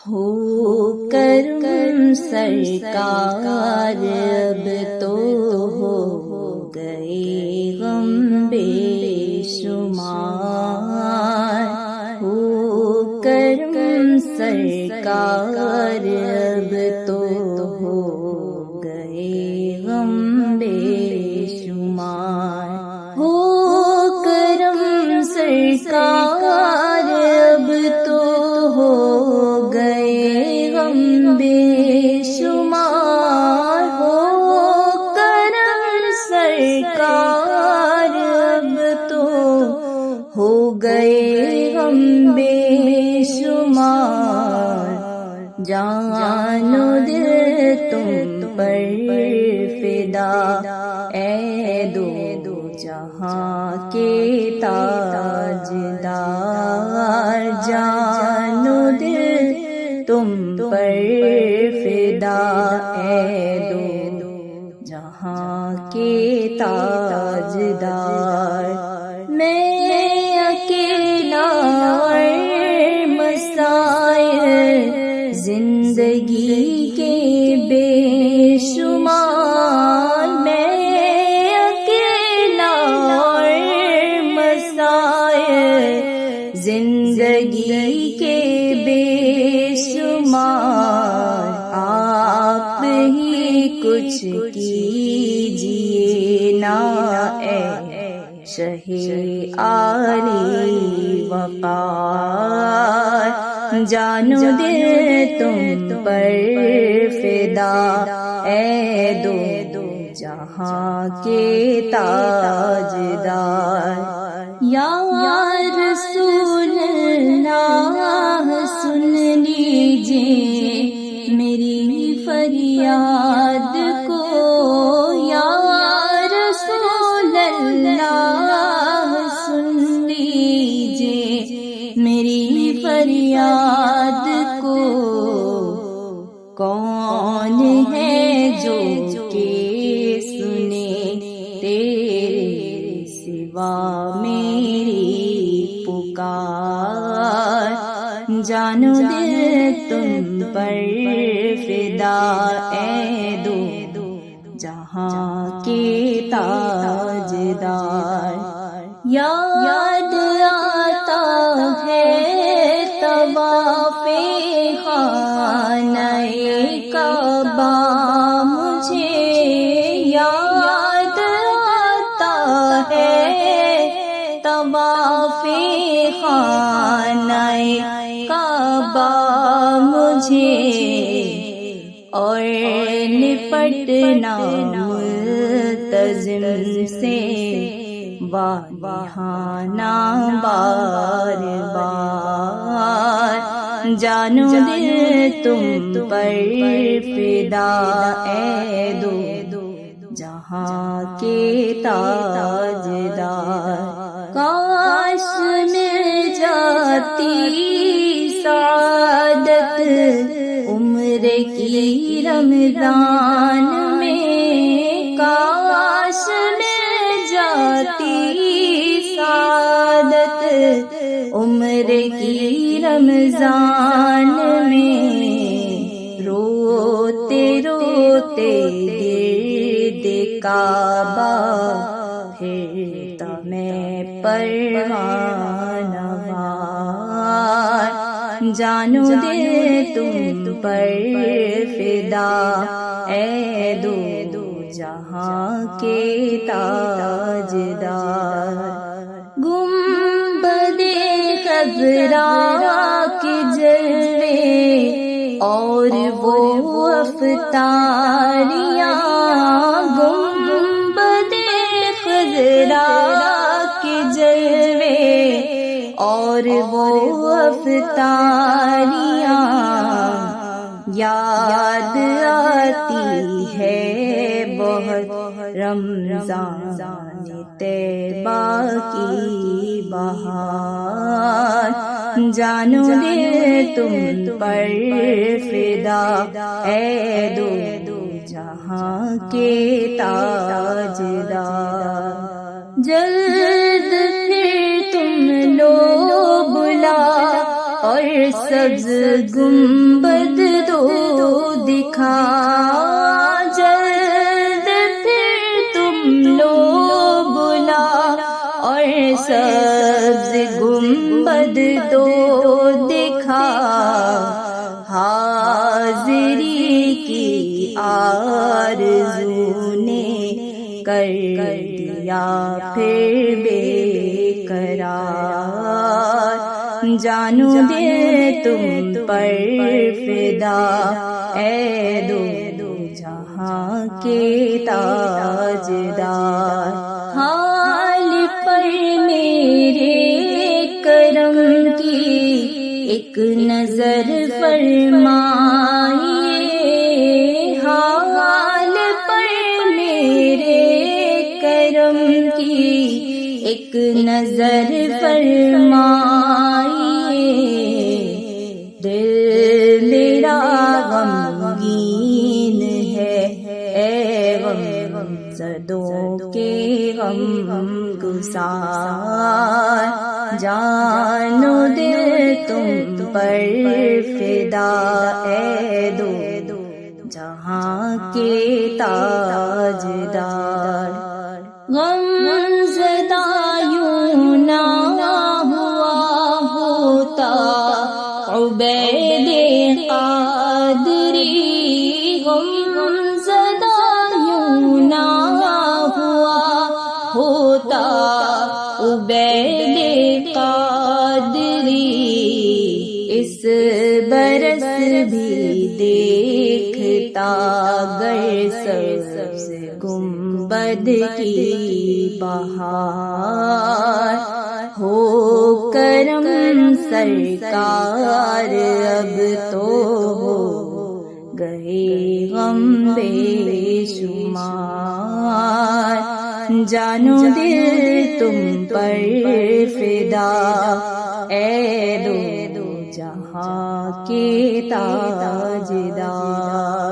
ہو کرم سرکار اب تو ہو گئے غم بے شمار، ہو کرم سرکار اب تو ہو گئے غم بے شمار، ہو کرم سرکار اب تو ہو گئے غم بے شمار، ہو کرم سرکار اب تو ہو گئے غم بے شمار، جان و دل تم پر فدا اے دو جہاں کے تاجدار، جان و دل تم پر فدا اے دو جہاں کے تاجدار، میں اکیلا مسائل زندگی کے بے شمار، میں اکیلا مسائل زندگی کے بے شمار، آپ ہی کچھ کیجیے نا اے شہ عالی وقار، جان و دل تم پر فدا اے دو جہاں کے تاجدار، یا رسول اللہ سن لیجیے میری فریاد کو، یا رسول اللہ سن لیجیے میری فریاد کو، کون ہے جو کہ سنے تیرے سوا میری پکار، جان و دل تم پر فدا اے دو جہاں کے تاجدار، یاد آتا ہے طواف خانہ کعبہ مجھے، یاد آتا ہے طواف خانہ کعبہ مجھے، اور نپٹنا ملتزم سے وادیانہ بار بار، جان و دل تم پر فدا اے دو جہاں کے تاجدار، کاش مل جاتی سعادت عمر کی رمضان میں، کاش مل جاتی سعادت عمر کی رمضان میں، روتے روتے گرد کعبہ پھرتا میں پروانہ وار، جان و دل تم پر فدا اے دو جہاں کے تاجدار، گنبد خضرا کے جلوے اور وہ افطاریاں، گنبد خضرا کے جلوے اور وہ افطاریاں، یاد آتی ہے بہت رمضان طیبہ کی بہار، جان و دل تم پر فدا اے دو جہاں کے تاجدار، جلد پھر تم لو بلا اور سبز گنبد دو دکھا، جلد پھر تم لو بلا، اور سبز گنبد دو دکھا، حاضری کی آرزو نے کر دیا پھر بے قرار، جانو دل تم پر فدا، اے دو جہاں کے تاجدار، حال پر میرے کرم کی ایک نظر فرمائیے، حال پر میرے کرم کی ایک نظر فرمائیے، دل میرا غمگین ہے، اے غم زدوں کے غم گسار، جانو دل تم پر فدا، اے دو جہاں کے تاجدار، غم زدہ یوں نہ ہوا ہوتا عبید قادری، غم زدہ یوں نہ ہوا ہوتا عبید قادری، اس برس بھی دیکھتا گر سبز گنبد کی بہار، ہو کرم سرکار اب تو ہو گئے غم بے شمار، جانو دل تم پر فدا، اے دو جہاں کے تاجدار۔